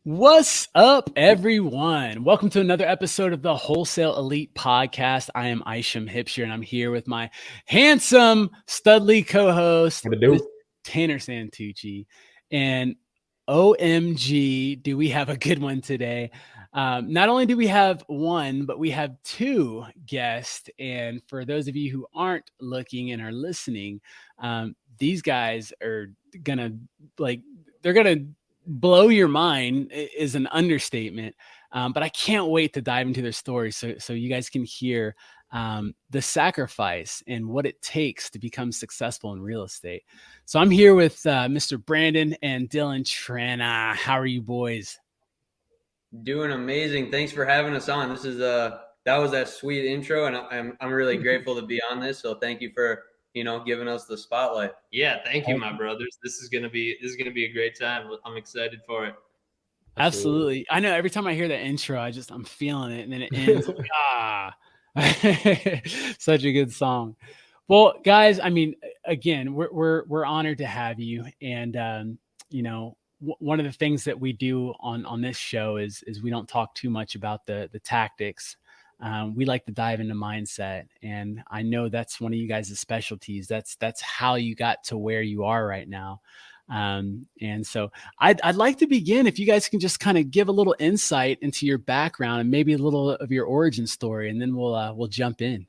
What's up, everyone? Welcome to another episode of the Wholesale Elite Podcast. I am Isham Hipshire, and I'm here with my handsome Studley co-host, Tanner Santucci. And OMG, do we have a good one today? Not only do we have one, but we have two guests. And for those of you who aren't looking and are listening, these guys are gonna they're gonna blow your mind is an understatement. But I can't wait to dive into their stories so you guys can hear the sacrifice and what it takes to become successful in real estate. So I'm here with Mr. Brandon and Dylan Trana. How are you boys? Doing amazing. Thanks for having us on. This is that was that sweet intro, and I'm really grateful to be on this. So thank you for giving us the spotlight. Yeah, thank you, my brothers. This is gonna be a great time. I'm excited for it. Absolutely. I know every time I hear that intro, I'm feeling it, and then it ends. Such a good song. Well, guys, I mean, again, we're honored to have you, and one of the things that we do on this show is we don't talk too much about the tactics. We like to dive into mindset, and I know that's one of you guys' specialties. That's how you got to where you are right now. And so I'd like to begin if you guys can just kind of give a little insight into your background and maybe a little of your origin story, and then we'll jump in.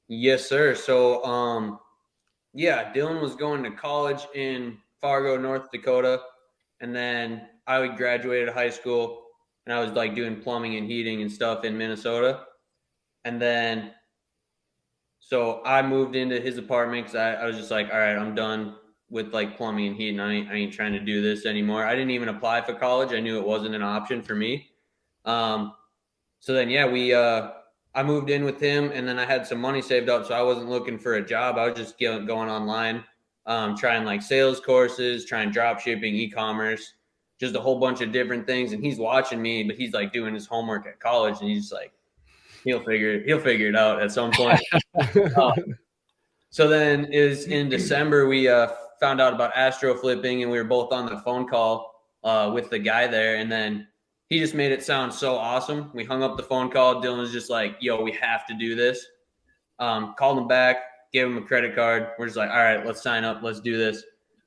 Yes, sir. So Dylan was going to college in Fargo, North Dakota, and then I graduated high school. And I was like doing plumbing and heating and stuff in Minnesota. And then, so I moved into his apartment because I was just like, all right, I'm done with like plumbing and heating. I ain't trying to do this anymore. I didn't even apply for college. I knew it wasn't an option for me. So then, I moved in with him, and then I had some money saved up. So I wasn't looking for a job. I was just going online, trying like sales courses, trying drop shipping, e-commerce, just a whole bunch of different things. And he's watching me, but he's like doing his homework at college, and he's just like, he'll figure it out at some point. So then is in December, we found out about Astro Flipping, and we were both on the phone call with the guy there. And then he just made it sound so awesome. We hung up the phone call. Dylan was just like, yo, we have to do this. Called him back, gave him a credit card. We're just like, all right, let's sign up. Let's do this.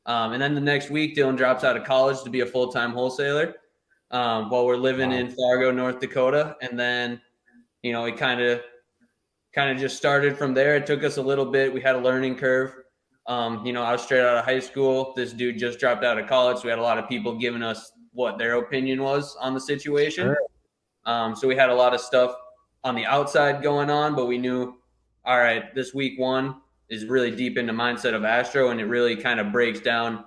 And then the next week, Dylan drops out of college to be a full-time wholesaler while we're living in Fargo, North Dakota. And then, it kind of just started from there. It took us a little bit. We had a learning curve. I was straight out of high school. This dude just dropped out of college. So we had a lot of people giving us what their opinion was on the situation. Sure. So we had a lot of stuff on the outside going on, but we knew, all right, this week one is really deep into mindset of Astro, and it really kind of breaks down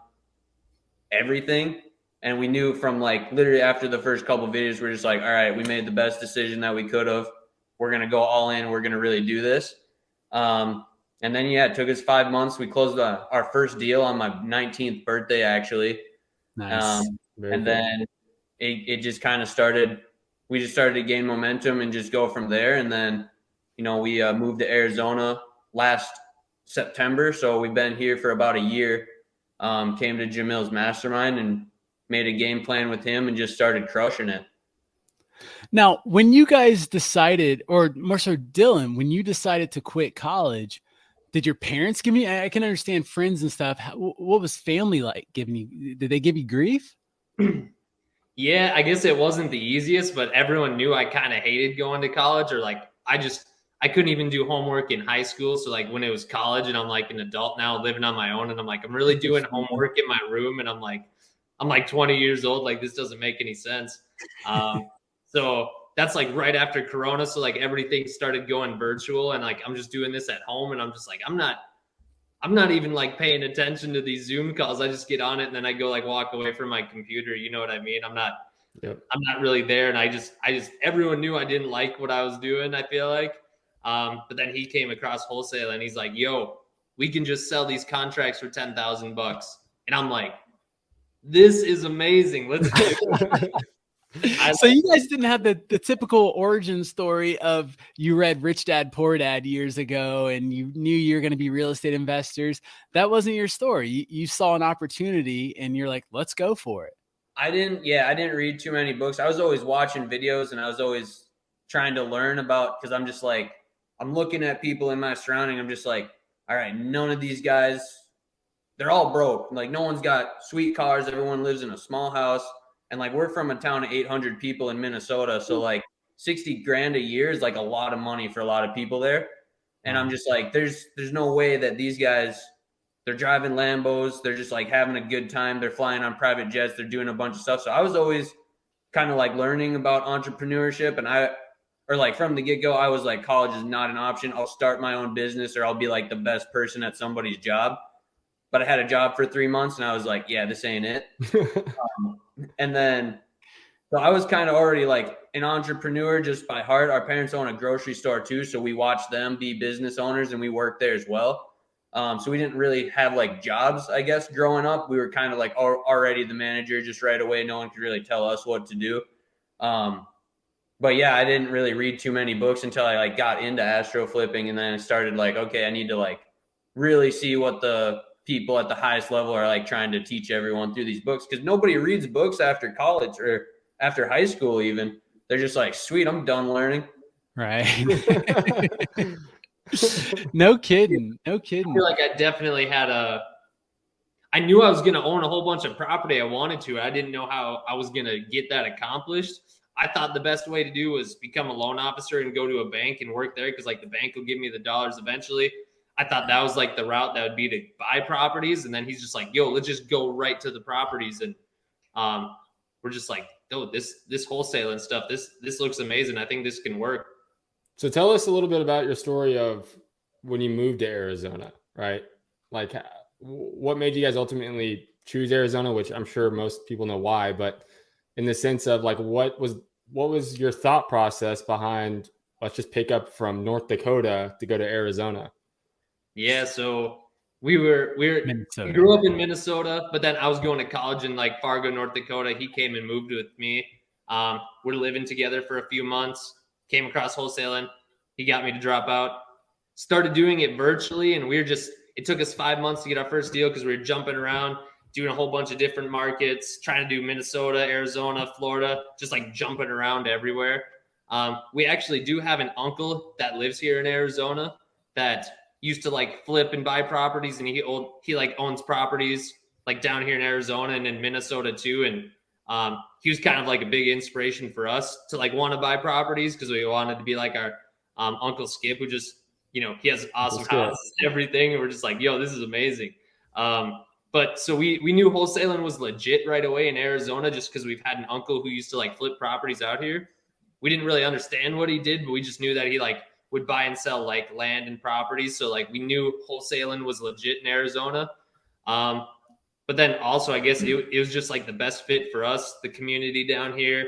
everything. And we knew from like literally after the first couple of videos, we're just like, all right, we made the best decision that we could have. We're going to go all in. We're going to really do this. And then, it took us 5 months. We closed our first deal on my 19th birthday, actually. Nice. And then it just kind of started. We just started to gain momentum and just go from there. And then, we moved to Arizona last September. So we've been here for about a year. Came to Jamil's mastermind and made a game plan with him and just started crushing it. Now, when you guys decided, or more so Dylan, when you decided to quit college, did your parents give you, I can understand friends and stuff. What was family like giving you? Did they give you grief? Yeah, I guess it wasn't the easiest, but everyone knew I kind of hated going to college, or like, I couldn't even do homework in high school. So like when it was college and I'm like an adult now living on my own, and I'm like, I'm really doing homework in my room, and I'm like 20 years old. Like, this doesn't make any sense. So that's like right after Corona. So like everything started going virtual, and like, I'm just doing this at home, and I'm just like, I'm not even like paying attention to these Zoom calls. I just get on it and then I go like walk away from my computer. You know what I mean? I'm not really there. And I just, everyone knew I didn't like what I was doing, I feel like. But then he came across Wholesale, and he's like, yo, we can just sell these contracts for $10,000. And I'm like, this is amazing. Let's do it. So you guys didn't have the typical origin story of you read Rich Dad Poor Dad years ago and you knew you were going to be real estate investors. That wasn't your story. You saw an opportunity and you're like, let's go for it. I didn't read too many books. I was always watching videos and I was always trying to learn about, because I'm just like, I'm looking at people in my surrounding. I'm just like, all right, none of these guys, they're all broke. Like, no one's got sweet cars. Everyone lives in a small house. And like, we're from a town of 800 people in Minnesota. So like 60 grand a year is like a lot of money for a lot of people there. And I'm just like, there's no way that these guys, they're driving Lambos. They're just like having a good time. They're flying on private jets. They're doing a bunch of stuff. So I was always kind of like learning about entrepreneurship. Or like from the get go, I was like, college is not an option. I'll start my own business or I'll be like the best person at somebody's job. But I had a job for 3 months and I was like, yeah, this ain't it. And then, so I was kind of already like an entrepreneur just by heart. Our parents own a grocery store too. So we watched them be business owners and we worked there as well. So we didn't really have like jobs, I guess, growing up. We were kind of like already the manager just right away. No one could really tell us what to do. But yeah, I didn't really read too many books until I like got into Astro Flipping, and then I started like, okay, I need to like really see what the people at the highest level are like trying to teach everyone through these books, because nobody reads books after college or after high school even. They're just like, sweet, I'm done learning. Right. No kidding. No kidding. I feel like I definitely had I knew I was going to own a whole bunch of property I wanted to. I didn't know how I was going to get that accomplished. I thought the best way to do was become a loan officer and go to a bank and work there, because like the bank will give me the dollars eventually. I thought that was like the route that would be to buy properties. And then he's just like, yo, let's just go right to the properties. And we're just like, oh, this wholesale and stuff, this looks amazing. I think this can work. So tell us a little bit about your story of when you moved to Arizona, right? Like, what made you guys ultimately choose Arizona, which I'm sure most people know why, but in the sense of like, what was your thought process behind, let's just pick up from North Dakota to go to Arizona? Yeah, so we grew up in Minnesota, but then I was going to college in like Fargo, North Dakota. He came and moved with me. We're living together for a few months. Came across wholesaling. He got me to drop out. Started doing it virtually, and it took us 5 months to get our first deal because we were jumping around, doing a whole bunch of different markets, trying to do Minnesota, Arizona, Florida, just like jumping around everywhere. We actually do have an uncle that lives here in Arizona that used to like flip and buy properties, and he like owns properties like down here in Arizona and in Minnesota too. And he was kind of like a big inspiration for us to like want to buy properties, because we wanted to be like our Uncle Skip, who just, he has awesome houses and everything. And we're just like, yo, this is amazing. But so we knew wholesaling was legit right away in Arizona, just because we've had an uncle who used to like flip properties out here. We didn't really understand what he did, but we just knew that he like would buy and sell like land and properties. So like we knew wholesaling was legit in Arizona. But then also, I guess it was just like the best fit for us, the community down here,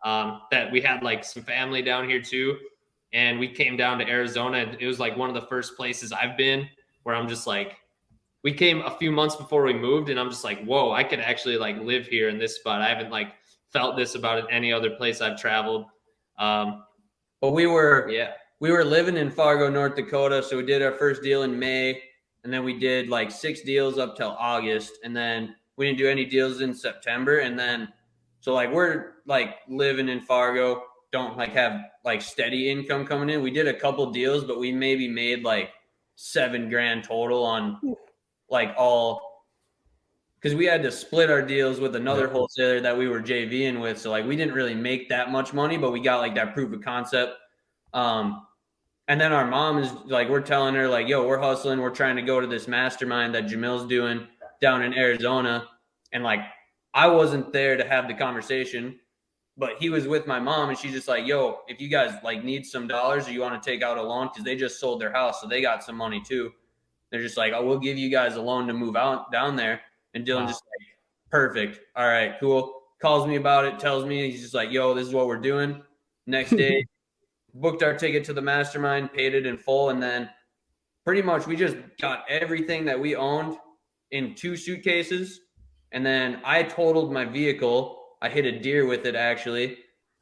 that we had like some family down here too. And we came down to Arizona, and it was like one of the first places I've been where I'm just like, we came a few months before we moved, and I'm just like, whoa, I could actually like live here in this spot. I haven't like felt this about any other place I've traveled. But we were living in Fargo, North Dakota. So we did our first deal in May. And then we did like 6 deals up till August. And then we didn't do any deals in September. And then, so like, we're like living in Fargo, don't like have like steady income coming in. We did a couple deals, but we maybe made like $7 grand total on like all, because we had to split our deals with another wholesaler that we were JVing with. So like, we didn't really make that much money, but we got like that proof of concept. And then our mom is like, we're telling her like, yo, we're hustling. We're trying to go to this mastermind that Jamil's doing down in Arizona. And like, I wasn't there to have the conversation, but he was with my mom, and she's just like, yo, if you guys like need some dollars or you want to take out a loan, because they just sold their house, so they got some money too. They're just like, oh, we'll give you guys a loan to move out down there. And Dylan just like, perfect. All right, cool. Calls me about it, tells me, he's just like, yo, this is what we're doing. Next day, booked our ticket to the mastermind, paid it in full, and then pretty much we just got everything that we owned in 2 suitcases. And then I totaled my vehicle. I hit a deer with it actually,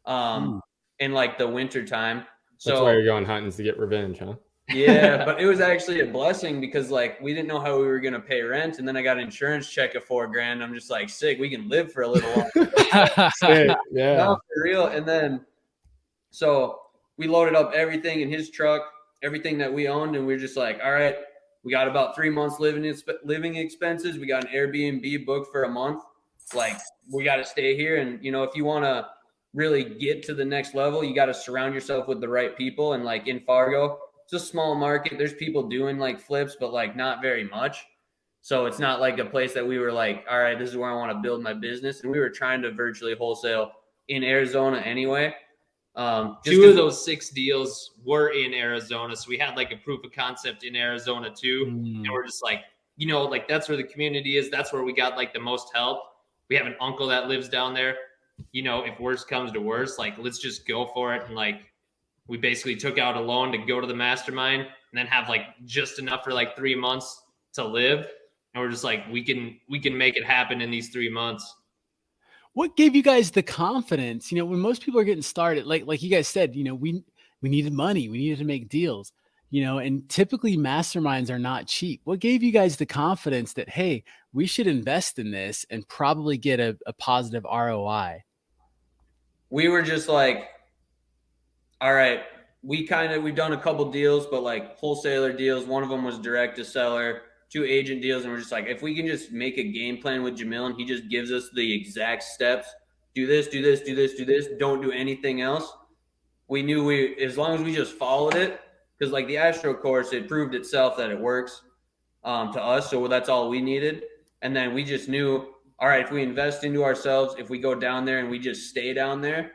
in like the winter time. That's why you're going hunting, to get revenge, huh? Yeah, but it was actually a blessing because like we didn't know how we were gonna pay rent, and then I got an insurance check of $4,000. I'm just like, sick, we can live for a little while. Sick, yeah. No, for real. And then so we loaded up everything in his truck, everything that we owned, and we were just like, all right, we got about 3 months living expenses. We got an Airbnb booked for a month. Like, we got to stay here, and if you want to really get to the next level, you got to surround yourself with the right people. And like in Fargo, it's a small market. There's people doing like flips, but like not very much. So it's not like a place that we were like, all right, this is where I want to build my business. And we were trying to virtually wholesale in Arizona anyway. 2 of those 6 deals were in Arizona. So we had like a proof of concept in Arizona too. And we're just like, like that's where the community is. That's where we got like the most help. We have an uncle that lives down there. If worse comes to worse, like let's just go for it. And like, we basically took out a loan to go to the mastermind and then have like just enough for like 3 months to live. And we're just like, we can make it happen in these 3 months. What gave you guys the confidence? When most people are getting started, like you guys said, we needed money, we needed to make deals, and typically masterminds are not cheap. What gave you guys the confidence that, hey, we should invest in this and probably get a positive ROI? We were just like, all right, we've done a couple deals, but like wholesaler deals. One of them was direct to seller, 2 agent deals. And we're just like, if we can just make a game plan with Jamil and he just gives us the exact steps, do this, do this, do this, do this, don't do anything else. We knew as long as we just followed it, because like the Astro course, it proved itself that it works to us. So that's all we needed. And then we just knew, all right, if we invest into ourselves, if we go down there and we just stay down there,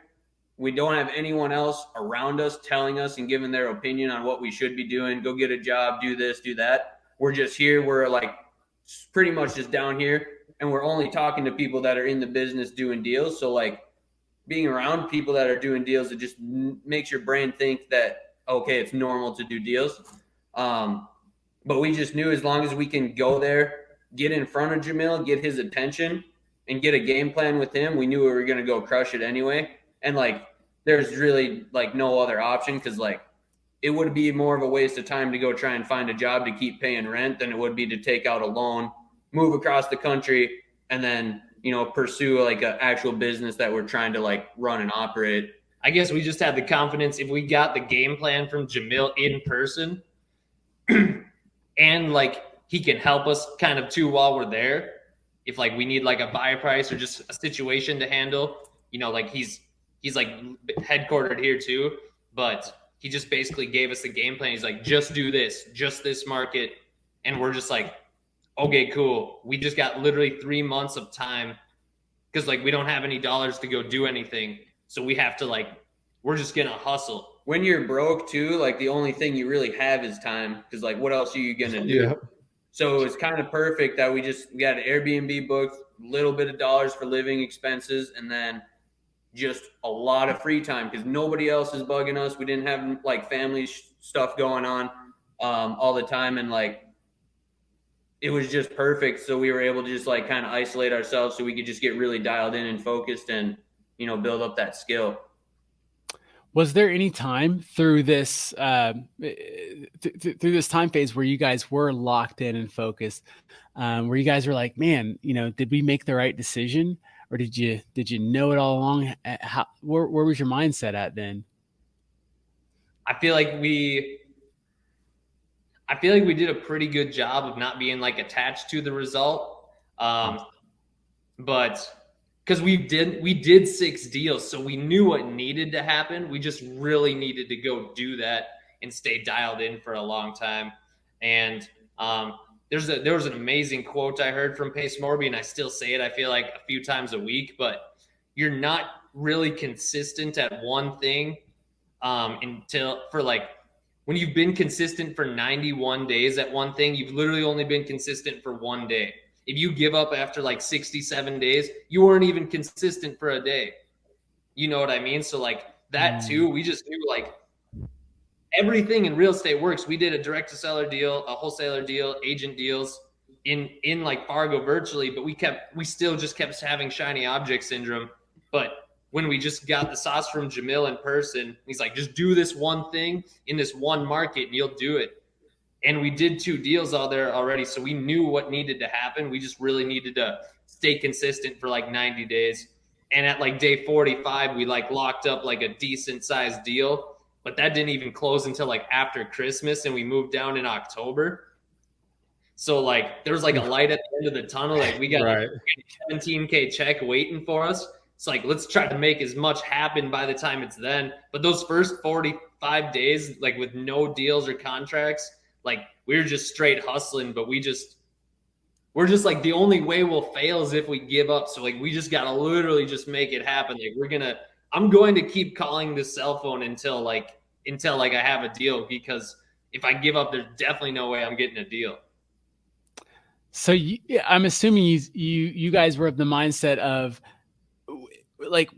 we don't have anyone else around us telling us and giving their opinion on what we should be doing. Go get a job, do this, do that. We're just here. We're like pretty much just down here, and we're only talking to people that are in the business doing deals. So like being around people that are doing deals, it just makes your brain think that, okay, it's normal to do deals. But we just knew as long as we can go there, get in front of Jamil, get his attention, and get a game plan with him, we knew we were going to go crush it anyway. And like, there's really like no other option, because like it would be more of a waste of time to go try and find a job to keep paying rent than it would be to take out a loan, move across the country, and then, pursue like an actual business that we're trying to like run and operate. I guess we just had the confidence if we got the game plan from Jamil in person and like he can help us kind of too while we're there. If like we need like a buy price or just a situation to handle, like he's like headquartered here too, but he just basically gave us the game plan. He's like, just do this, just this market. And we're just like, okay, cool. We just got literally 3 months of time because like we don't have any dollars to go do anything. So we have to like, we're just going to hustle. When you're broke too, like the only thing you really have is time, because like what else are you going to do? Yeah. So it was kind of perfect that we got an Airbnb booked, little bit of dollars for living expenses, and then just a lot of free time because nobody else is bugging us. We didn't have like family stuff going on all the time. And like, it was just perfect. So we were able to just like kind of isolate ourselves so we could just get really dialed in and focused and, build up that skill. Was there any time through this through this time phase where you guys were locked in and focused, where you guys were like, man, did we make the right decision? Or did you know it all along? Where was your mindset at then? I feel like we did a pretty good job of not being like attached to the result. But because we did 6 deals, so we knew what needed to happen. We just really needed to go do that and stay dialed in for a long time. And there was an amazing quote I heard from Pace Morby, and I still say it, I feel like, a few times a week, but you're not really consistent at one thing when you've been consistent for 91 days at one thing, you've literally only been consistent for 1 day. If you give up after like 67 days, you weren't even consistent for a day. You know what I mean? So like that too, we just knew like everything in real estate works. We did a direct to seller deal, a wholesaler deal, agent deals in like Fargo virtually, but we still just kept having shiny object syndrome. But when we just got the sauce from Jamil in person. He's like, just do this one thing in this one market and you'll do it. And we did 2 deals all there already. So we knew what needed to happen. We just really needed to stay consistent for like 90 days. And at like day 45, we like locked up like a decent sized deal, but that didn't even close until like after Christmas. And we moved down in October. So like there was like a light at the end of the tunnel. Like we got a $17K check waiting for us. It's like, let's try to make as much happen by the time it's then. But those first 45 days, like with no deals or contracts, like we were just straight hustling, but we're just like, the only way we'll fail is if we give up. So like, we just got to literally just make it happen. Like I'm going to keep calling this cell phone until I have a deal, because if I give up, there's definitely no way I'm getting a deal. So I'm assuming you guys were of the mindset of like,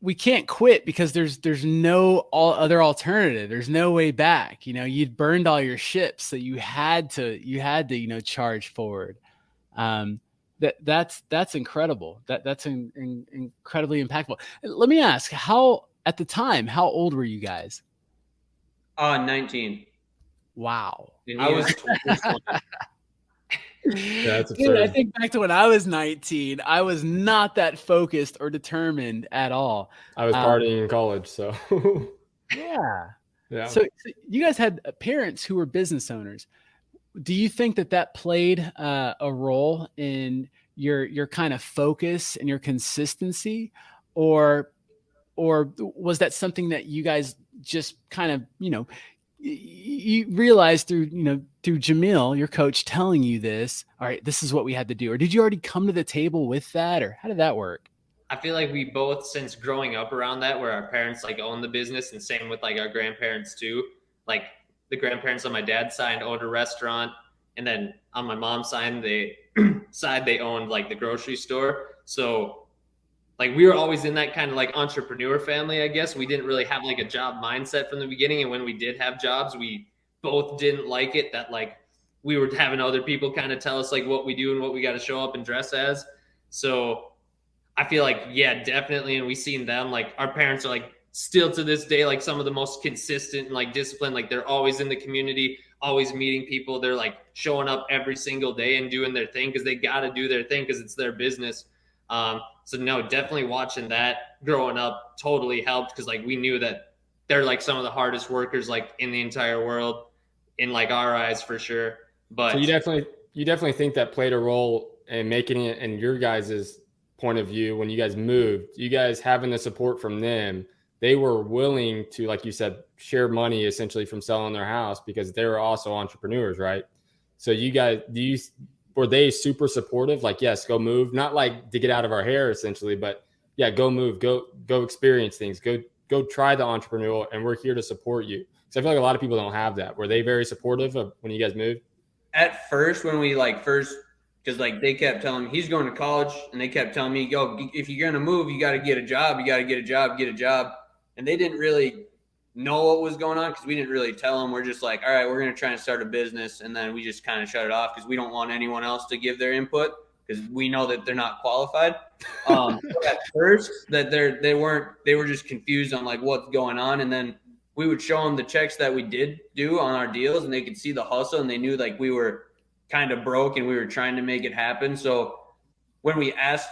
we can't quit because there's no other alternative. There's no way back. You know, you'd burned all your ships, so you had to charge forward. That's incredible. That's incredibly impactful. Let me ask, at the time, how old were you guys? 19. Wow. I was 20. Yeah, that's Dude, I think back to when I was 19, I was not that focused or determined at all. I was partying in college, so yeah. So you guys had parents who were business owners. Do you think that played a role in your kind of focus and your consistency, or was that something that you guys just kind of, you realized through Jamil, your coach, telling you this, all right, this is what we had to do? Or did you already come to the table with that, or how did that work? I feel like we both, since growing up around that, where our parents like own the business, and same with like our grandparents too. Like the grandparents on my dad's side owned a restaurant, and then on my mom's side, they owned like the grocery store. So like we were always in that kind of like entrepreneur family, I guess. We didn't really have like a job mindset from the beginning. And when we did have jobs, we both didn't like it, that like we were having other people kind of tell us like what we do and what we got to show up and dress as. So I feel like, yeah, definitely. And we seen them, like our parents are like still to this day, like some of the most consistent and like disciplined. Like they're always in the community, always meeting people. They're like showing up every single day and doing their thing because they got to do their thing because it's their business. So no, definitely watching that growing up totally helped, because like we knew that they're like some of the hardest workers like in the entire world, in like our eyes for sure. But so you definitely think that played a role in making it, in your guys' point of view, when you guys moved, you guys having the support from them, they were willing to, like you said, share money essentially from selling their house, because they were also entrepreneurs, right? So you guys, were they super supportive? Like, yes, go move, not like to get out of our hair essentially, but yeah, go move, go experience things, go try the entrepreneurial, and we're here to support you. So I feel like a lot of people don't have that. Were they very supportive of when you guys moved? At first, when we because like they kept telling me he's going to college, and they kept telling me, yo, if you're going to move, you got to get a job. And they didn't really know what was going on, because we didn't really tell them. We're just like, all right, we're going to try and start a business. And then we just kind of shut it off, because we don't want anyone else to give their input, because we know that they're not qualified. At first, that they were just confused on like what's going on. And then we would show them the checks that we did do on our deals, and they could see the hustle, and they knew like we were kind of broke and we were trying to make it happen. So when we asked,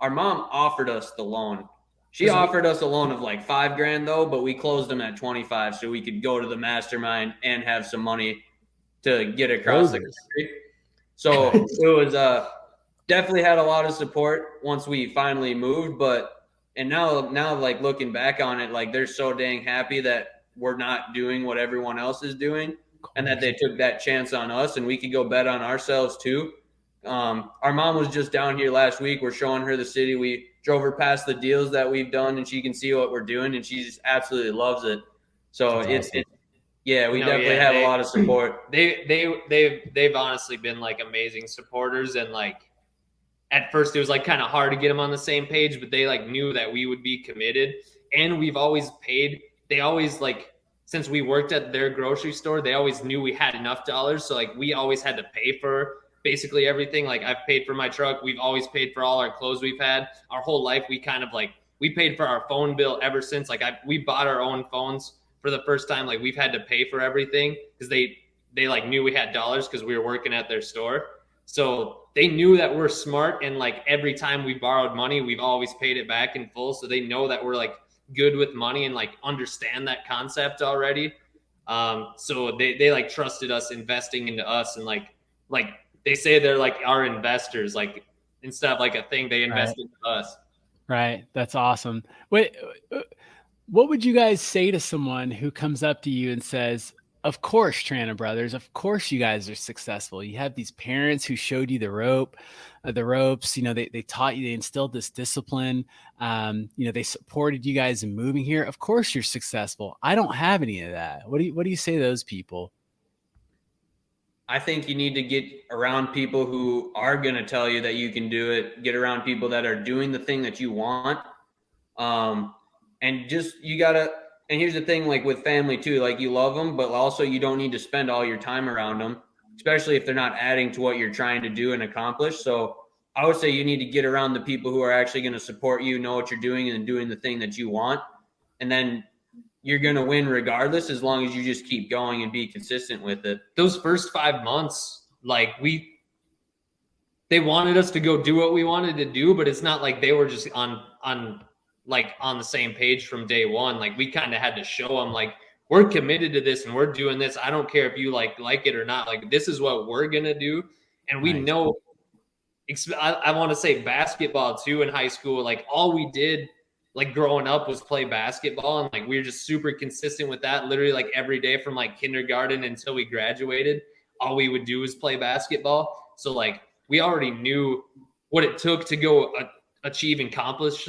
our mom offered us the loan. She offered us a loan of like $5,000 though, but we closed them at 25, so we could go to the mastermind and have some money to get across the country. So it was definitely had a lot of support once we finally moved. And now like looking back on it, like they're so dang happy that we're not doing what everyone else is doing, and that they took that chance on us, and we could go bet on ourselves too. Our mom was just down here last week. We're showing her the city. We drove her past the deals that we've done, and she can see what we're doing, and she just absolutely loves it. So it's awesome. We definitely have a lot of support. They've honestly been like amazing supporters, and like at first it was like kind of hard to get them on the same page, but they like knew that we would be committed, and we've always paid. They always like, since we worked at their grocery store, they always knew we had enough dollars. So like we always had to pay for basically everything. Like I've paid for my truck. We've always paid for all our clothes we've had our whole life. We kind of like, we paid for our phone bill ever since. Like we bought our own phones for the first time. Like we've had to pay for everything because they like knew we had dollars because we were working at their store. So they knew that we're smart, and like every time we borrowed money, we've always paid it back in full. So they know that we're like good with money and like understand that concept already. So they like trusted us investing into us, and like they say they're like our investors, like instead of like a thing, they invest into us. Right. That's awesome. Wait, what would you guys say to someone who comes up to you and says, of course, Trana Brothers, of course you guys are successful. You have these parents who showed you the ropes, they taught you, they instilled this discipline. They supported you guys in moving here. Of course you're successful. I don't have any of that. What do you say to those people? I think you need to get around people who are going to tell you that you can do it. Get around people that are doing the thing that you want. And just, you got to, and here's the thing, like with family too, like you love them, but also you don't need to spend all your time around them, especially if they're not adding to what you're trying to do and accomplish. So I would say you need to get around the people who are actually going to support you, know what you're doing, and doing the thing that you want. And then you're going to win regardless, as long as you just keep going and be consistent with it. Those first 5 months, like they wanted us to go do what we wanted to do, but it's not like they were just on the same page from day one. Like we kind of had to show them like, we're committed to this and we're doing this. I don't care if you like it or not. Like this is what we're going to do. And we know, I want to say basketball too in high school. Like all we did like growing up was play basketball, and like we were just super consistent with that. Literally like every day from like kindergarten until we graduated, all we would do was play basketball. So like we already knew what it took to go achieve and accomplish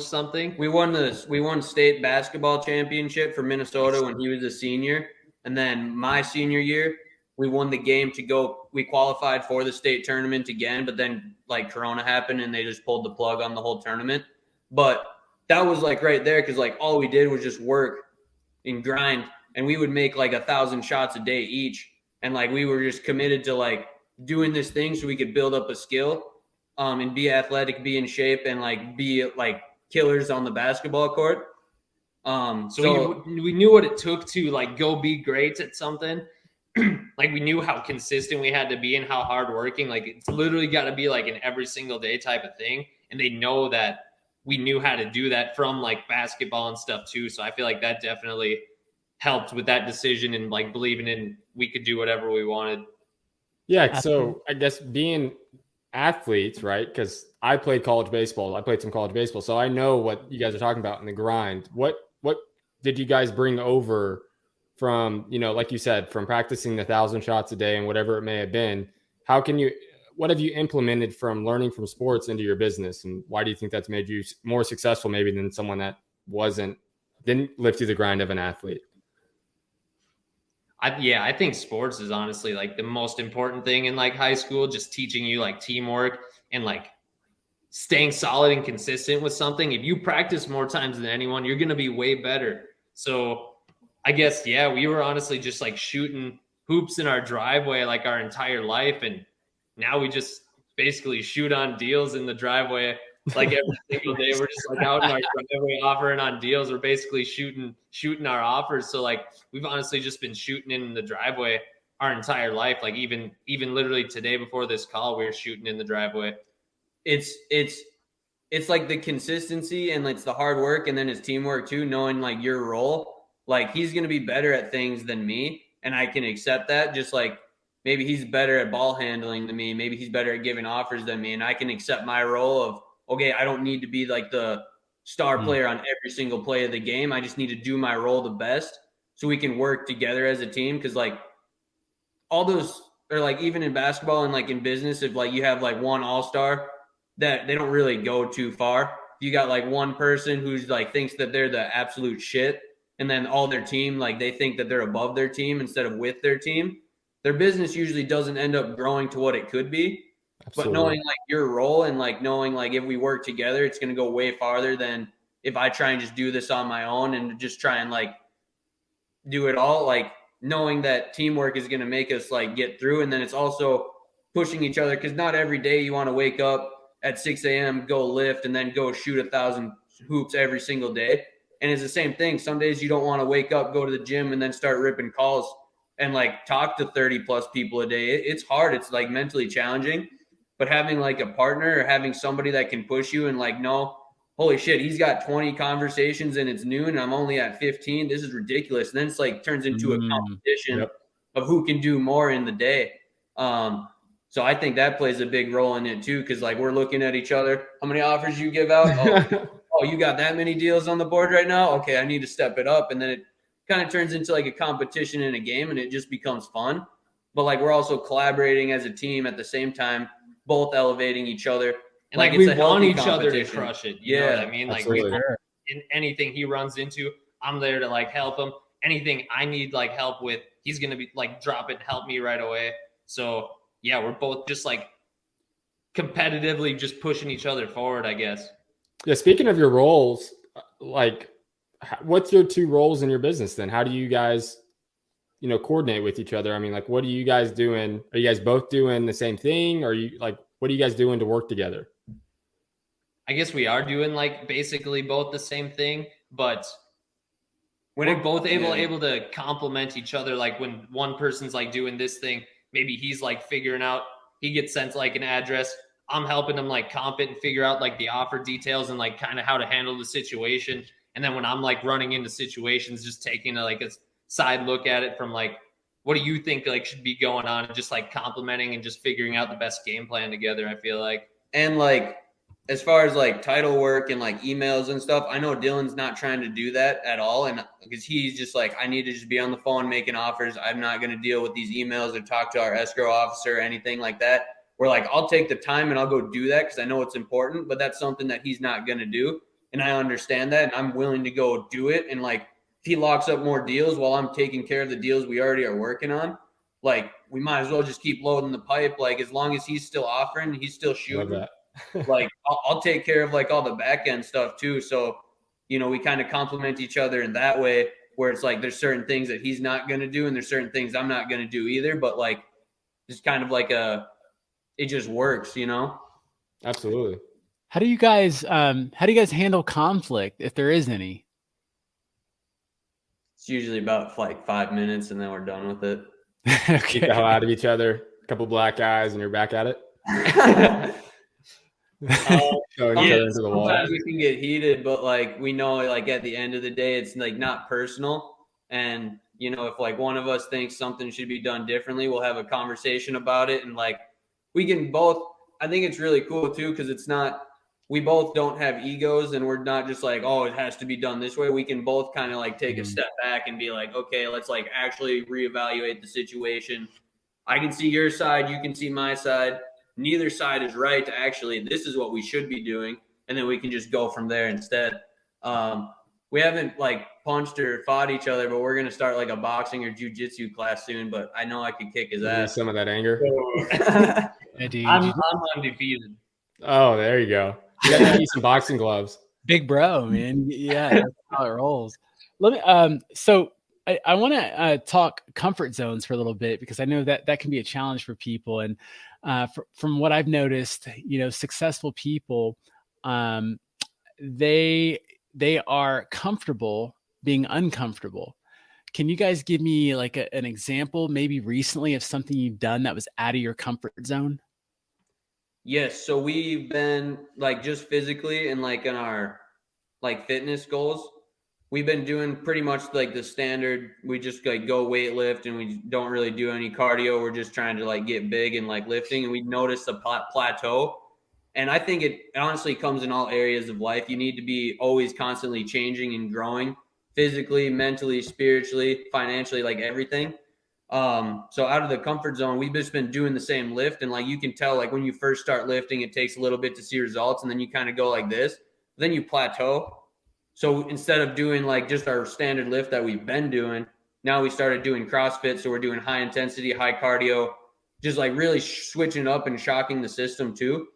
something. We won state basketball championship for Minnesota when he was a senior, and then my senior year we won the game to go. We qualified for the state tournament again, but then like Corona happened and they just pulled the plug on the whole tournament. But that was like right there, because like all we did was just work and grind, and we would make like 1,000 shots a day each, and like we were just committed to like doing this thing so we could build up a skill, and be athletic, be in shape, and like be like killers on the basketball court. So we knew what it took to like go be great at something. Like we knew how consistent we had to be and how hardworking. Like it's literally got to be like an every single day type of thing. And they know that we knew how to do that from like basketball and stuff too. So I feel like that definitely helped with that decision and like believing in we could do whatever we wanted. Yeah. So I guess being athletes, right? Because I played college baseball. I played some college baseball. So I know what you guys are talking about in the grind. What did you guys bring over from, like you said, from practicing 1,000 shots a day and whatever it may have been? What have you implemented from learning from sports into your business? And why do you think that's made you more successful maybe than someone that didn't live through the grind of an athlete? I think sports is honestly like the most important thing in like high school, just teaching you like teamwork and like staying solid and consistent with something. If you practice more times than anyone, you're going to be way better. So I guess, we were honestly just like shooting hoops in our driveway like our entire life. And now we just basically shoot on deals in the driveway like every single day. We're just like out in our driveway offering on deals. We're basically shooting our offers. So like we've honestly just been shooting in the driveway our entire life. Like even literally today before this call, we were shooting in the driveway. It's like the consistency and it's the hard work, and then it's teamwork too, knowing like your role. Like he's going to be better at things than me, and I can accept that. Just like maybe he's better at ball handling than me. Maybe he's better at giving offers than me, and I can accept my role of, okay, I don't need to be like the star player on every single play of the game. I just need to do my role the best so we can work together as a team. Because like all those, or like even in basketball and like in business, if like you have like one all-star, that they don't really go too far. You got like one person who's like thinks that they're the absolute shit, and then all their team, like they think that they're above their team instead of with their team. Their business usually doesn't end up growing to what it could be. Absolutely. But knowing like your role and like knowing like if we work together, it's going to go way farther than if I try and just do this on my own and just try and like do it all. Like knowing that teamwork is going to make us like get through. And then it's also pushing each other, because not every day you want to wake up at 6 a.m., go lift, and then go shoot 1,000 hoops every single day. And it's the same thing. Some days you don't want to wake up, go to the gym, and then start ripping calls and like talk to 30 plus people a day. It's hard. It's like mentally challenging, but having like a partner or having somebody that can push you and like, no, holy shit, he's got 20 conversations and it's noon and I'm only at 15. This is ridiculous. And then it's like turns into a competition of who can do more in the day. So I think that plays a big role in it too. Cause like we're looking at each other. How many offers you give out? Oh, you got that many deals on the board right now? Okay, I need to step it up. And then it kind of turns into like a competition in a game and it just becomes fun. But like we're also collaborating as a team at the same time, both elevating each other. And like we want each other to crush it. You know what I mean? Absolutely. Like in anything he runs into, I'm there to like help him. Anything I need like help with, he's going to be like drop it and help me right away. So yeah, we're both just like competitively just pushing each other forward, I guess. Yeah. Speaking of your roles, like what's your two roles in your business then? How do you guys, coordinate with each other? I mean, like, what are you guys doing? Are you guys both doing the same thing? Or are you like, what are you guys doing to work together? I guess we are doing like basically both the same thing, but we're both able to complement each other. Like when one person's like doing this thing, maybe he's like figuring out, he gets sent like an address. I'm helping him like comp it and figure out like the offer details and like kind of how to handle the situation. And then when I'm like running into situations, just taking like a side look at it from like, what do you think like should be going on, and just like complimenting and just figuring out the best game plan together, I feel like. And like, as far as like title work and like emails and stuff, I know Dylan's not trying to do that at all. And because he's just like, I need to just be on the phone making offers. I'm not going to deal with these emails or talk to our escrow officer or anything like that. We're like, I'll take the time and I'll go do that because I know it's important, but that's something that he's not going to do. And I understand that. And I'm willing to go do it. And like, if he locks up more deals while I'm taking care of the deals we already are working on, like we might as well just keep loading the pipe. Like as long as he's still offering, he's still shooting. Like I'll take care of like all the back end stuff too. So, we kind of complement each other in that way where it's like, there's certain things that he's not going to do. And there's certain things I'm not going to do either, but like, it's kind of like it just works, Absolutely. How do you guys handle conflict if there is any? It's usually about like 5 minutes and then we're done with it. Okay. Get the hell out of each other. A couple black guys and you're back at it. Sometimes we can get heated, but like we know like at the end of the day it's like not personal. And if like one of us thinks something should be done differently, we'll have a conversation about it. And like we can both, I think it's really cool too, because it's not, we both don't have egos and we're not just like, oh, it has to be done this way. We can both kind of like take a step back and be like, okay, let's like actually reevaluate the situation. I can see your side, you can see my side. Neither side is right to actually, this is what we should be doing. And then we can just go from there instead. We haven't like punched or fought each other, but we're going to start like a boxing or jiu-jitsu class soon, but I know I could kick his ass. Some of that anger. I'm undefeated. Oh, there you go. You got to need some boxing gloves. Big bro, man. Yeah, that's how it rolls. Let me. So I want to talk comfort zones for a little bit because I know that can be a challenge for people. And from what I've noticed, successful people, they are comfortable being uncomfortable. Can you guys give me like an example, maybe recently, of something you've done that was out of your comfort zone? Yes. So we've been like just physically and like in our like fitness goals, we've been doing pretty much like the standard. We just like go weight lift and we don't really do any cardio. We're just trying to like get big and like lifting. And we noticed a plateau. And I think it honestly comes in all areas of life. You need to be always constantly changing and growing physically, mentally, spiritually, financially, like everything. So out of the comfort zone, we've just been doing the same lift. And like, you can tell, like when you first start lifting, it takes a little bit to see results. And then you kind of go like this, then you plateau. So instead of doing like just our standard lift that we've been doing, now we started doing CrossFit. So we're doing high intensity, high cardio, just like really switching up and shocking the system too.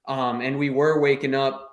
And we were waking up.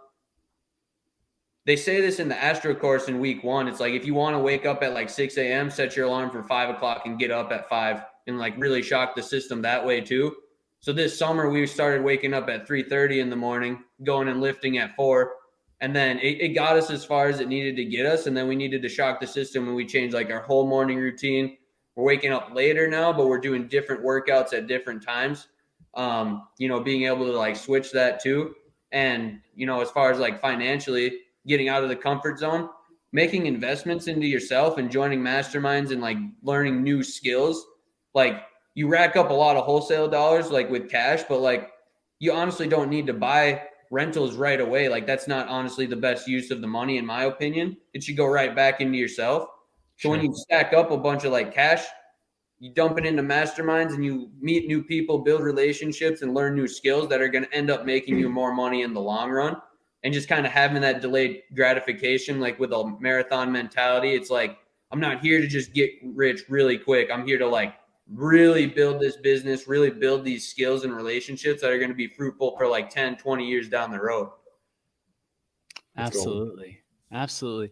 They say this in the Astro course in week 1. It's like, if you want to wake up at like 6 a.m., set your alarm for 5 o'clock and get up at 5 and like really shock the system that way too. So this summer we started waking up at 3:30 in the morning, going and lifting at 4. And then it got us as far as it needed to get us. And then we needed to shock the system and we changed like our whole morning routine. We're waking up later now, but we're doing different workouts at different times. Being able to like switch that too. And, as far as like financially getting out of the comfort zone, making investments into yourself and joining masterminds and like learning new skills. Like you rack up a lot of wholesale dollars, like with cash, but like you honestly don't need to buy rentals right away. Like that's not honestly the best use of the money, in my opinion. It should go right back into yourself. So when you stack up a bunch of like cash, you dump it into masterminds and you meet new people, build relationships and learn new skills that are going to end up making you more money in the long run. And just kind of having that delayed gratification, like with a marathon mentality, it's like, I'm not here to just get rich really quick. I'm here to like really build this business, really build these skills and relationships that are going to be fruitful for like 10, 20 years down the road. Absolutely. Absolutely.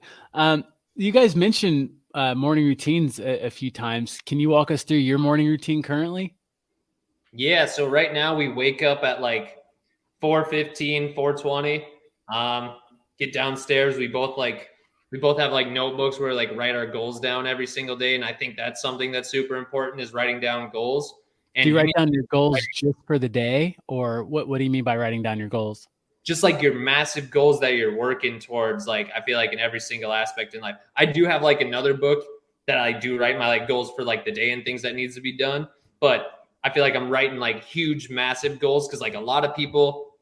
You guys mentioned morning routines a few times. Can you walk us through your morning routine currently? Yeah. So right now we wake up at like 4:15, 4:20. Get downstairs. We both have like notebooks where like write our goals down every single day. And I think that's something that's super important is writing down goals. And do you write down your goals just for the day, or what do you mean by writing down your goals? Just like your massive goals that you're working towards. Like, I feel like in every single aspect in life, I do have like another book that I do write my like goals for like the day and things that needs to be done. But I feel like I'm writing like huge, massive goals. Cause like a lot of people,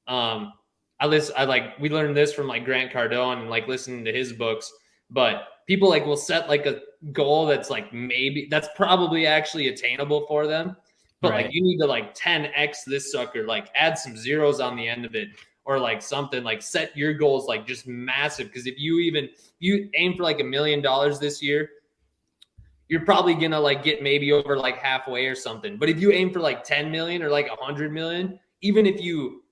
we learned this from like Grant Cardone and like listening to his books, but people like will set like a goal that's like, maybe that's probably actually attainable for them. But right. Like you need to like 10x this sucker, like add some zeros on the end of it or like something, like set your goals like just massive. Cause if you aim for like $1 million this year, you're probably going to like get maybe over like halfway or something. But if you aim for like 10 million or like 100 million, even if you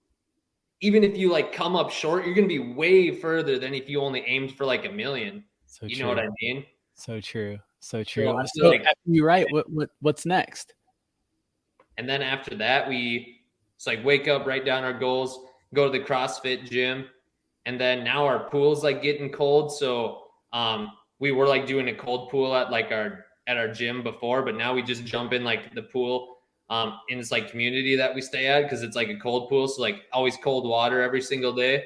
like come up short, you're going to be way further than if you only aimed for like 1 million. So you true. know what I mean? So true. So true. So like, you're right. What's next? And then after that, it's like wake up, write down our goals, go to the CrossFit gym. And then now our pool's like getting cold. So we were like doing a cold pool at our gym before, but now we just jump in like the pool in this like community that we stay at because it's like a cold pool. So like always cold water every single day.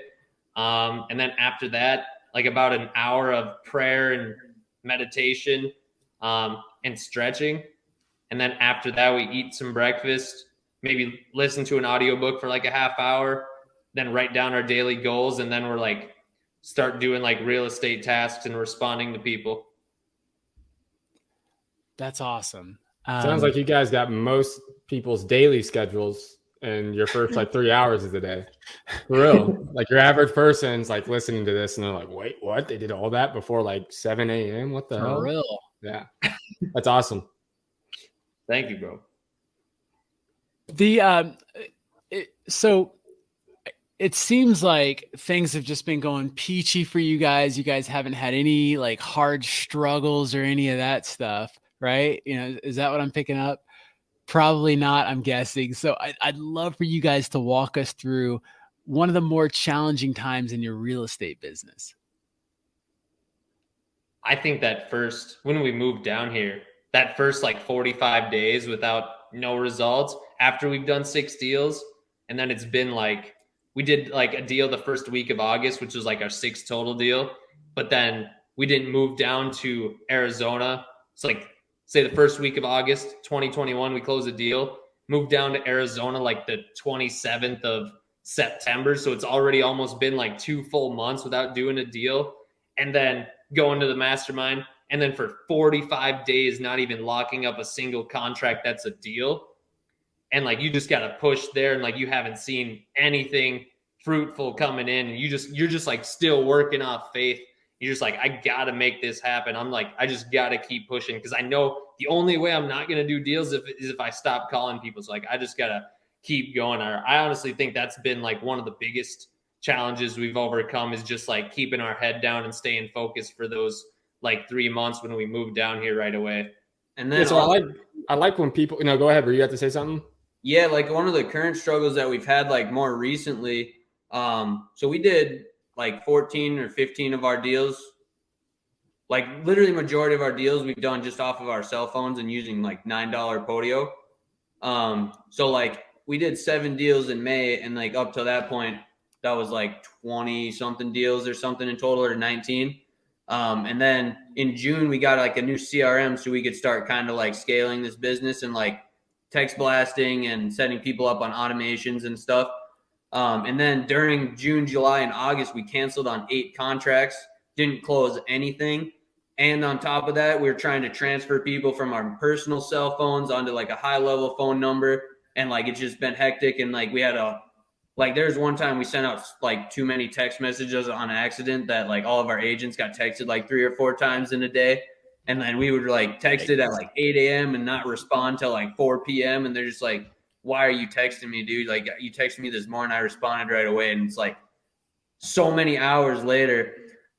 And then after that, like about an hour of prayer and meditation and stretching. And then after that, we eat some breakfast, maybe listen to an audiobook for like a half hour, then write down our daily goals. And then we're like, start doing like real estate tasks and responding to people. That's awesome. Sounds like you guys got most people's daily schedules in your first like 3 hours of the day. For real. Like your average person's like listening to this and they're like, wait, what? They did all that before like 7 a.m.? What the hell? For real. Yeah. That's awesome. Thank you, bro. So it seems like things have just been going peachy for you guys. You guys haven't had any like hard struggles or any of that stuff, right? Is that what I'm picking up? Probably not, I'm guessing. So I'd love for you guys to walk us through one of the more challenging times in your real estate business. I think that when we moved down here, that first like 45 days without no results after we've done 6 deals. And then it's been like, we did like a deal the first week of August, which was like our 6th total deal. But then we didn't move down to Arizona. It's like, say the first week of August, 2021, we closed a deal, moved down to Arizona like the 27th of September. So it's already almost been like 2 full months without doing a deal. And then going to the mastermind. And then for 45 days, not even locking up a single contract that's a deal. And like, you just got to push there. And like, you haven't seen anything fruitful coming in. And you're just like still working off faith. You're just like, I got to make this happen. I'm like, I just got to keep pushing. Cause I know the only way I'm not going to do deals is if I stop calling people. So like, I just got to keep going. I honestly think that's been like one of the biggest challenges we've overcome is just like keeping our head down and staying focused for those like 3 months when we moved down here right away. And then I like when people, go ahead, bro. You have to say something. Yeah, like one of the current struggles that we've had like more recently. So we did like 14 or 15 of our deals. Like literally majority of our deals we've done just off of our cell phones and using like $9 Podio. So like we did 7 deals in May, and like up to that point, that was like 20 something deals or something in total, or 19. And then in June we got like a new CRM so we could start kind of like scaling this business and like text blasting and setting people up on automations and stuff. And then during June, July, and August, we canceled on 8 contracts, didn't close anything. And on top of that, we were trying to transfer people from our personal cell phones onto like a high level phone number. And like, it's just been hectic. And like, we had there's one time we sent out like too many text messages on accident that like all of our agents got texted like 3 or 4 times in a day. And then we would like text it at like 8 a.m. and not respond till like 4 p.m. And they're just like, why are you texting me, dude? Like, you texted me this morning, I responded right away. And it's like so many hours later.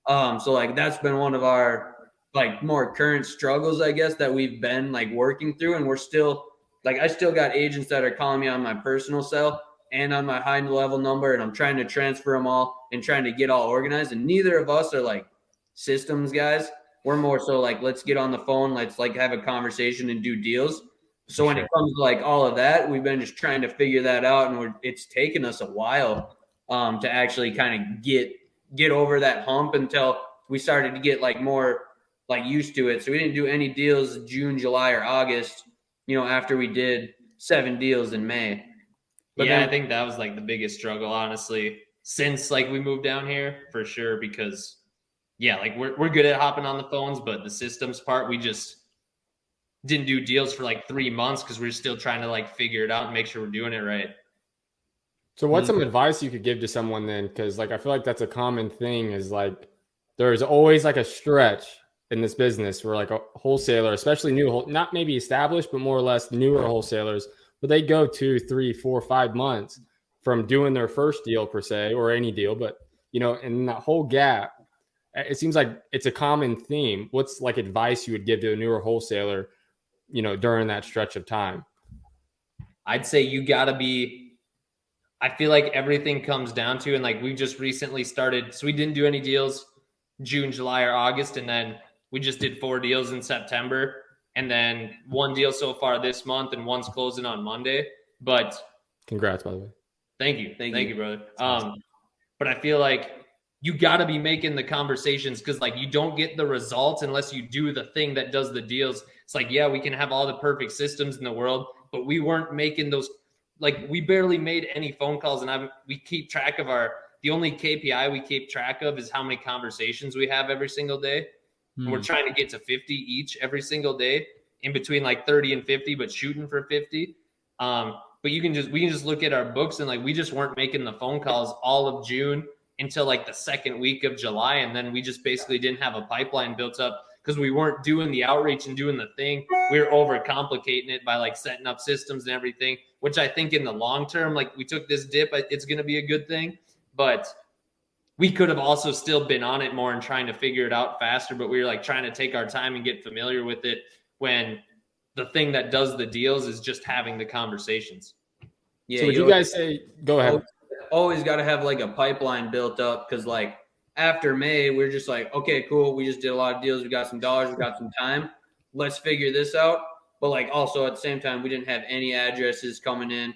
So like, that's been one of our like more current struggles, I guess, that we've been like working through. And we're still like, I still got agents that are calling me on my personal cell and on my high level number, and I'm trying to transfer them all and trying to get all organized. And neither of us are like systems guys. We're more so like, let's get on the phone, let's like have a conversation and do deals. So when it comes to like all of that, we've been just trying to figure that out, and it's taken us a while to actually kind of get over that hump until we started to get like more like used to it. So we didn't do any deals June, July, or August, after we did 7 deals in May. But yeah, I think that was like the biggest struggle, honestly, since like we moved down here, for sure, because yeah, like we're good at hopping on the phones, but the systems part, we just didn't do deals for like 3 months because we're still trying to like figure it out and make sure we're doing it right. So what's some advice you could give to someone then? Because like I feel like that's a common thing, is like there's always like a stretch in this business where like a wholesaler, especially new, not maybe established, but more or less newer wholesalers, but they go 2, 3, 4, 5 months from doing their first deal per se, or any deal. But, in that whole gap, it seems like it's a common theme. What's like advice you would give to a newer wholesaler, during that stretch of time? I'd say you got to be, I feel like everything comes down to, and like we just recently started, so we didn't do any deals June, July, or August. And then we just did 4 deals in September, and then 1 deal so far this month, and 1's closing on Monday. But congrats, by the way. Thank you, brother. But I feel like you got to be making the conversations, because like you don't get the results unless you do the thing that does the deals. It's like, yeah, we can have all the perfect systems in the world, but we weren't making those. Like, we barely made any phone calls, and we keep track of the only KPI we keep track of is how many conversations we have every single day. And we're trying to get to 50 each every single day, in between like 30 and 50, but shooting for 50. But we can just look at our books, and like we just weren't making the phone calls all of June until like the second week of July. And then we just basically didn't have a pipeline built up because we weren't doing the outreach and doing the thing. We were overcomplicating it by like setting up systems and everything, which I think in the long term, like we took this dip, it's going to be a good thing. But we could have also still been on it more and trying to figure it out faster. But we were like trying to take our time and get familiar with it, when the thing that does the deals is just having the conversations. Yeah. So would you guys say, go ahead. Always got to have like a pipeline built up, because like after May, we're just like, okay, cool. We just did a lot of deals. We got some dollars. We got some time. Let's figure this out. But like also at the same time, we didn't have any addresses coming in.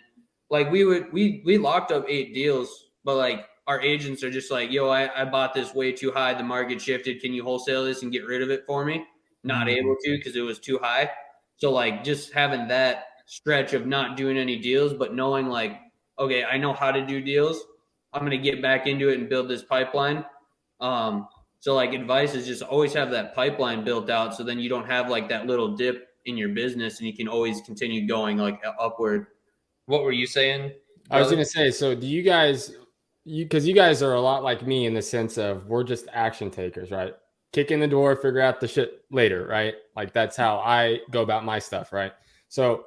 Like we locked up 8 deals, but like our agents are just like, yo, I bought this way too high. The market shifted. Can you wholesale this and get rid of it for me? Not able to, because it was too high. So like just having that stretch of not doing any deals, but knowing like, okay, I know how to do deals. I'm going to get back into it and build this pipeline. So like advice is just always have that pipeline built out, so then you don't have like that little dip in your business, and you can always continue going like upward. What were you saying, brother? I was going to say, so do you guys, because you guys are a lot like me in the sense of we're just action takers, right? Kick in the door, figure out the shit later, right? Like that's how I go about my stuff, right? So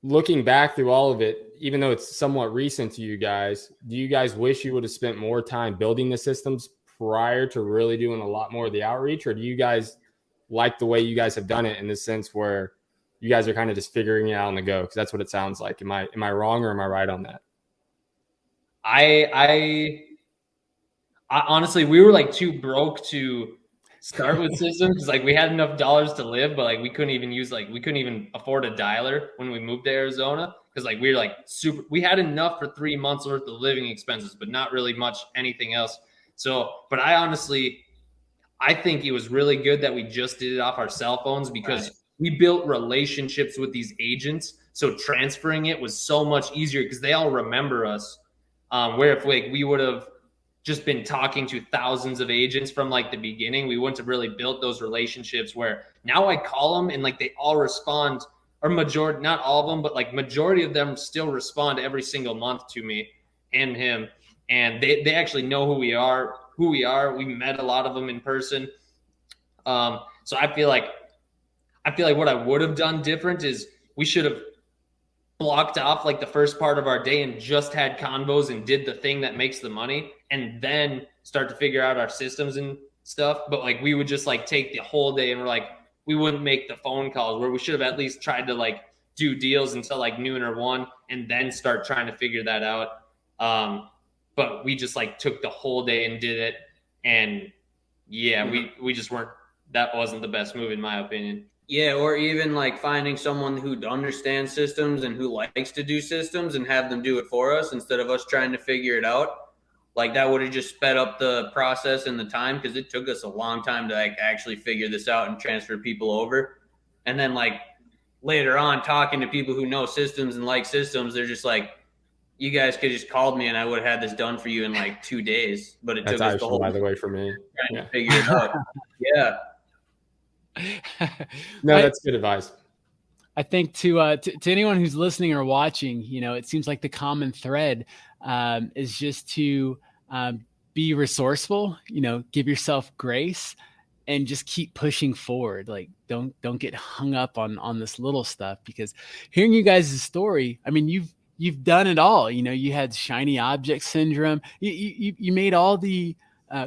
looking back through all of it, even though it's somewhat recent to you guys, do you guys wish you would have spent more time building the systems prior to really doing a lot more of the outreach? Or do you guys like the way you guys have done it, in the sense where you guys are kind of just figuring it out on the go? Because that's what it sounds like. Am I wrong or am I right on that? I honestly, we were like too broke to start with systems because like we had enough dollars to live, but like we couldn't even afford a dialer when we moved to Arizona because like we were like we had enough for 3 months worth of living expenses, but not really much anything else. So, but I think it was really good that we just did it off our cell phones because we built relationships with these agents. So transferring it was so much easier because they all remember us. Where if like we would have just been talking to thousands of agents from like the beginning, we wouldn't have really built those relationships where now I call them and like they all respond, or majority, not all of them, but like majority of them still respond every single month to me and him. And they actually know who we are. We met a lot of them in person. So I feel like what I would have done different is we should have blocked off like the first part of our day and just had convos and did the thing that makes the money and then start to figure out our systems and stuff. But like we would just like take the whole day and we're like, we wouldn't make the phone calls where we should have at least tried to like do deals until like noon or 1 and then start trying to figure that out. But we just like took the whole day and did it. And yeah, we just that wasn't the best move in my opinion. Yeah, or even like finding someone who understands systems and who likes to do systems and have them do it for us instead of us trying to figure it out. Like that would have just sped up the process and the time because it took us a long time to like actually figure this out and transfer people over. And then like later on talking to people who know systems and like systems, they're just like, you guys could just called me and I would have had this done for you in like 2 days. But it took us the whole by the way for me. Trying to figure it out. Yeah. No, that's good advice. I think to anyone who's listening or watching, it seems like the common thread is just to be resourceful, give yourself grace and just keep pushing forward. Like don't get hung up on this little stuff, because hearing you guys' story, I mean, you've done it all. You had shiny object syndrome. You made all the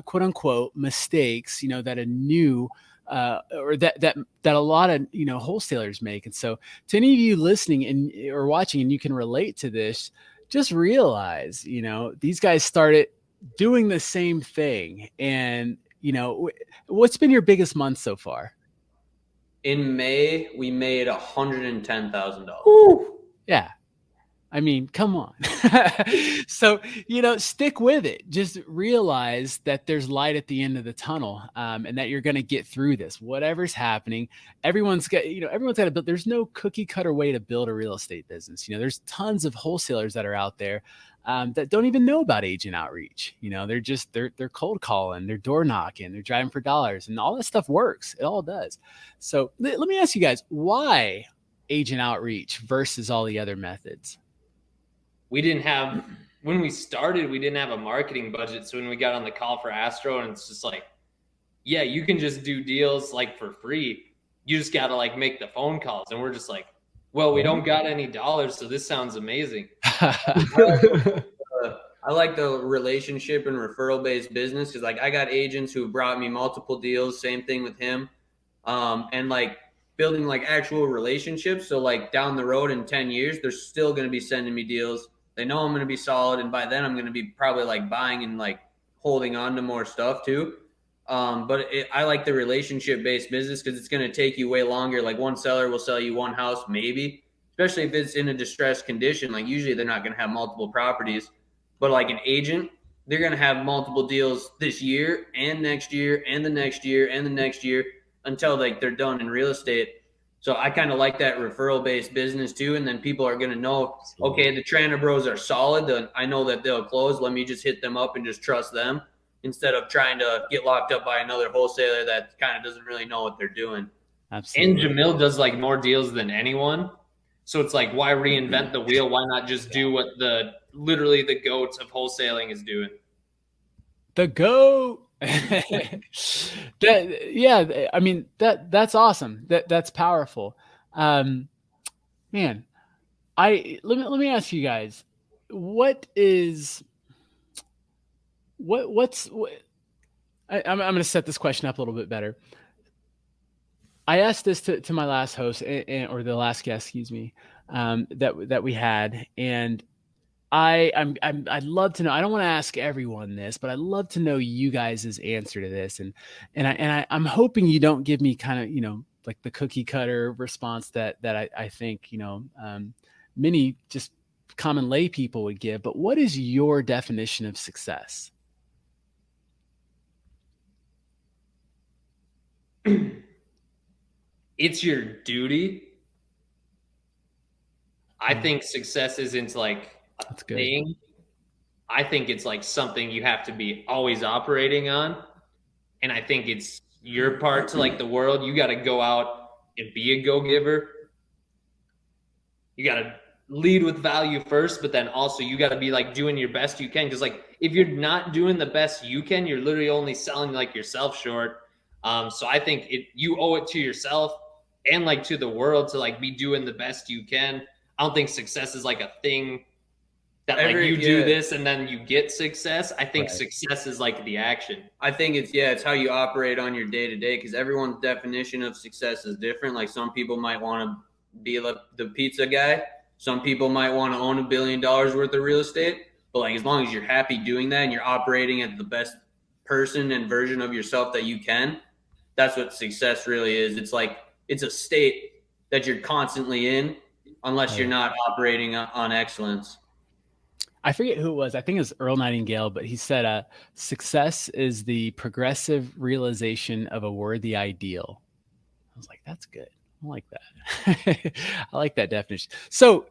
quote unquote mistakes, that a new or that a lot of wholesalers make. And so to any of you listening or watching and you can relate to this, just realize these guys started doing the same thing. And what's been your biggest month so far? In May we made $110,000. Yeah, I mean, come on. So, stick with it. Just realize that there's light at the end of the tunnel, and that you're going to get through this. Whatever's happening, everyone's got to build. There's no cookie cutter way to build a real estate business. There's tons of wholesalers that are out there that don't even know about agent outreach. They're cold calling, they're door knocking, they're driving for dollars, and all that stuff works. It all does. So let me ask you guys, why agent outreach versus all the other methods? When we started, we didn't have a marketing budget. So when we got on the call for Astro, and it's just like, yeah, you can just do deals like for free. You just got to like make the phone calls. And we're just like, well, we don't got any dollars. So this sounds amazing. I like the relationship and referral based business. Cause like I got agents who have brought me multiple deals, same thing with him. And like building like actual relationships. So like down the road in 10 years, they're still going to be sending me deals. They know I'm going to be solid. And by then I'm going to be probably like buying and like holding on to more stuff too. But I like the relationship based business because it's going to take you way longer. Like one seller will sell you one house, maybe, especially if it's in a distressed condition. Like usually they're not going to have multiple properties, but like an agent, they're going to have multiple deals this year and next year and the next year and the next year until like they're done in real estate. So I kind of like that referral based business too. And then people are going to know, okay, the Trana Bros are solid. Then I know that they'll close. Let me just hit them up and just trust them instead of trying to get locked up by another wholesaler that kind of doesn't really know what they're doing. Absolutely. And Jamil does like more deals than anyone. So it's like, why reinvent the wheel? Why not just do what literally the goats of wholesaling is doing? The goat. Yeah, I mean that's awesome. That's powerful. Man, let me ask you guys, I'm going to set this question up a little bit better. I asked this to my last host or the last guest, excuse me, that we had, and I'd love to know. I don't want to ask everyone this, but I'd love to know you guys' answer to this, and I'm hoping you don't give me kind of like the cookie cutter response that I think many just common lay people would give. But what is your definition of success? It's your duty. I think success isn't like a thing. I think it's like something you have to be always operating on. And I think it's your part to like the world. You got to go out and be a go-giver. You got to lead with value first, but then also you got to be like doing your best you can. Because like if you're not doing the best you can, you're literally only selling like yourself short. So I think you owe it to yourself and like to the world to like be doing the best you can. I don't think success is like a thing that like you do this and then you get success. I think success is like the action. I think it's how you operate on your day to day, because everyone's definition of success is different. Like some people might want to be like the pizza guy. Some people might want to own $1 billion worth of real estate. But like as long as you're happy doing that and you're operating at the best person and version of yourself that you can, that's what success really is. It's like it's a state that you're constantly in, unless you're not operating on excellence. I forget who it was. I think it was Earl Nightingale, but he said, success is the progressive realization of a worthy ideal. I was like, that's good. I like that. I like that definition. So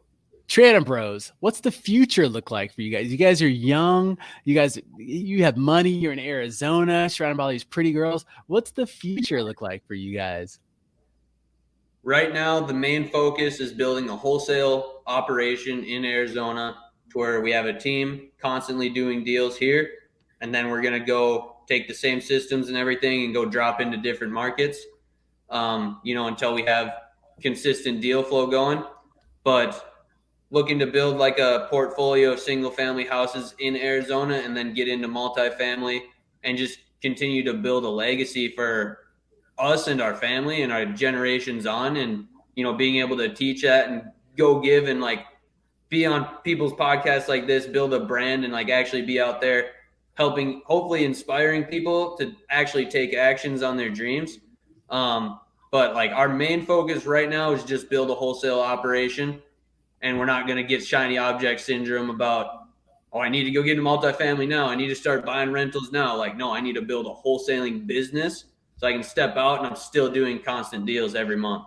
Trana Bros, what's the future look like for you guys? You guys are young. You have money. You're in Arizona, surrounded by all these pretty girls. What's the future look like for you guys? Right now, the main focus is building a wholesale operation in Arizona to where we have a team constantly doing deals here. And then we're going to go take the same systems and everything and go drop into different markets, until we have consistent deal flow going. But looking to build like a portfolio of single family houses in Arizona and then get into multifamily and just continue to build a legacy for us and our family and our generations on, and being able to teach that and go give and like be on people's podcasts like this, build a brand and like actually be out there helping, hopefully inspiring people to actually take actions on their dreams. But like our main focus right now is just build a wholesale operation, and we're not going to get shiny object syndrome about, I need to go get into multifamily now. I need to start buying rentals now. Like, no, I need to build a wholesaling business so I can step out and I'm still doing constant deals every month.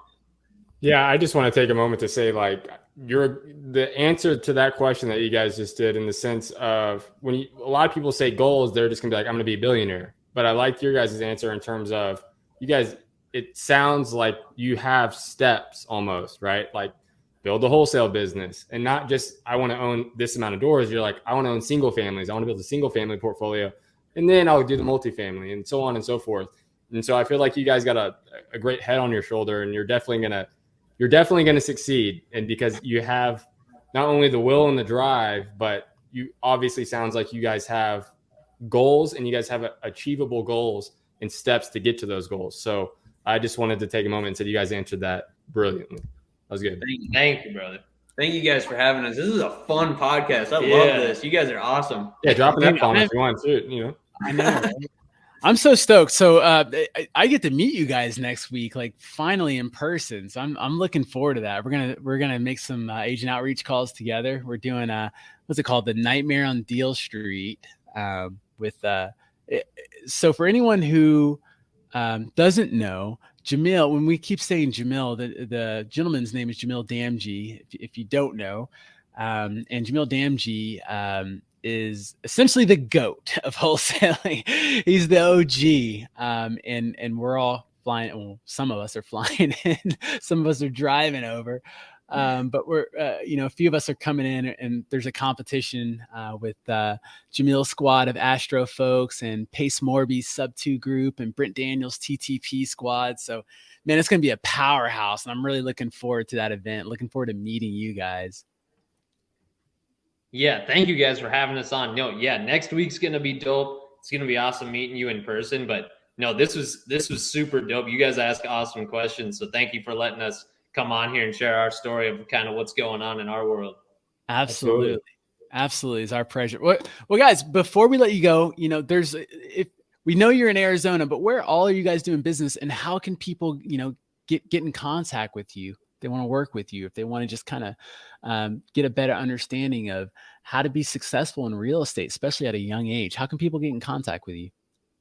Yeah, I just want to take a moment to say, like, the answer to that question that you guys just did, in the sense of a lot of people say goals, they're just gonna be like, I'm gonna be a billionaire. But I like your guys' answer in terms of you guys, it sounds like you have steps almost, right? Like build a wholesale business, and not just, I want to own this amount of doors. You're like, I want to own single families. I want to build a single family portfolio, and then I'll do the multifamily and so on and so forth. And so I feel like you guys got a great head on your shoulder, and you're definitely going to succeed. And because you have not only the will and the drive, but you obviously sounds like you guys have goals, and you guys have achievable goals and steps to get to those goals. So I just wanted to take a moment and say you guys answered that brilliantly. That was good. Thank you, brother. Thank you guys for having us. This is a fun podcast. I love this. You guys are awesome. Yeah, drop an F-bomb if you want to, I know, right? I'm so stoked. So I get to meet you guys next week, like finally in person. So I'm looking forward to that. We're gonna make some agent outreach calls together. We're doing what's it called, the Nightmare on Deal Street. So for anyone who doesn't know, Jamil, when we keep saying Jamil, the gentleman's name is Jamil Damji. If you don't know, and Jamil Damji is essentially the GOAT of wholesaling. He's the OG. And we're all flying. Well, some of us are flying in, some of us are driving over. But we're, a few of us are coming in, and there's a competition with Jamil's squad of Astro folks and Pace Morby's Sub 2 group and Brent Daniels' TTP squad. So, man, it's going to be a powerhouse. And I'm really looking forward to that event. Looking forward to meeting you guys. Yeah, thank you guys for having us on. Next week's going to be dope. It's going to be awesome meeting you in person. But no, this was super dope. You guys ask awesome questions. So thank you for letting us come on here and share our story of kind of what's going on in our world. Absolutely. It's our pleasure. Well, guys, before we let you go, if we know you're in Arizona, but where all are you guys doing business, and how can people, get in contact with you? If they want to work with you, if they want to just kind of get a better understanding of how to be successful in real estate, especially at a young age, how can people get in contact with you?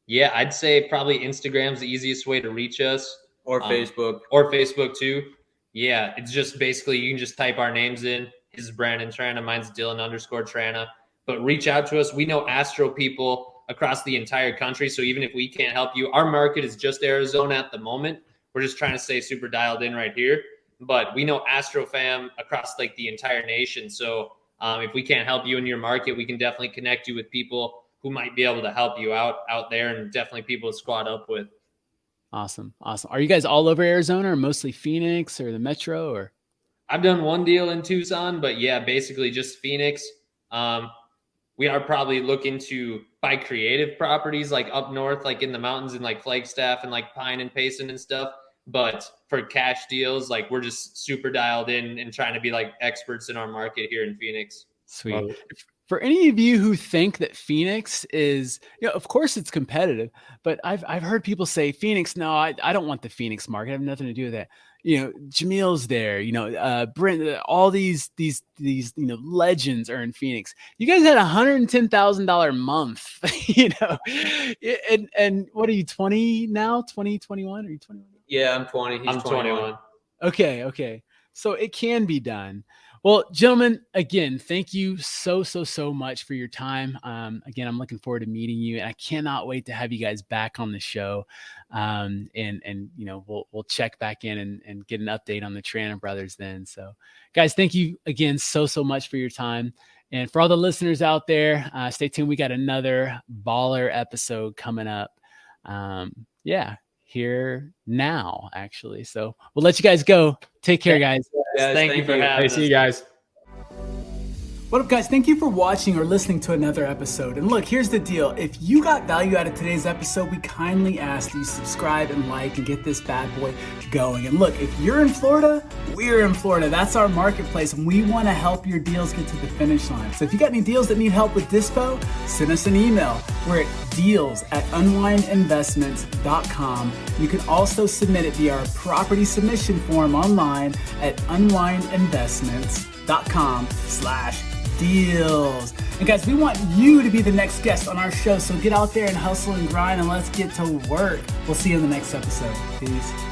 Yeah, I'd say probably Instagram's the easiest way to reach us, or Facebook. Or Facebook too. Yeah, it's just basically you can just type our names in. His is Brandon Trana, mine's Dylan_Trana. But reach out to us. We know Astro people across the entire country. So even if we can't help you, our market is just Arizona at the moment. We're just trying to stay super dialed in right here. But we know Astro fam across like the entire nation. So if we can't help you in your market, we can definitely connect you with people who might be able to help you out there, and definitely people to squad up with. Awesome. Are you guys all over Arizona, or mostly Phoenix or the metro? Or I've done one deal in Tucson, but yeah, basically just Phoenix. We are probably looking to buy creative properties like up north, like in the mountains and like Flagstaff and like Pine and Payson and stuff. But for cash deals, like we're just super dialed in and trying to be like experts in our market here in Phoenix. Sweet. For any of you who think that Phoenix is, of course it's competitive, but I've heard people say Phoenix. No, I don't want the Phoenix market. I have nothing to do with that. Jamil's there, Brent, all these legends are in Phoenix. You guys had $110,000 month, and what are you, 20 now? 20, 21? Are you 21? Yeah, I'm 20. I'm 21. Okay. So it can be done. Well, gentlemen, again, thank you so much for your time. Again, I'm looking forward to meeting you, and I cannot wait to have you guys back on the show. And we'll check back in and get an update on the Trana brothers then. So guys, thank you again so much for your time. And for all the listeners out there, stay tuned. We got another baller episode coming up. Here now, actually. So we'll let you guys go. Take care, guys. Thank you for having us. See you guys. What up, guys? Thank you for watching or listening to another episode. And look, here's the deal. If you got value out of today's episode, we kindly ask that you subscribe and like and get this bad boy going. And look, if you're in Florida, we're in Florida. That's our marketplace, and we want to help your deals get to the finish line. So if you got any deals that need help with dispo, send us an email. We're at deals@unwindinvestments.com. You can also submit it via our property submission form online at unwindinvestments.com/deals. And guys, we want you to be the next guest on our show. So get out there and hustle and grind, and let's get to work. We'll see you in the next episode. Peace.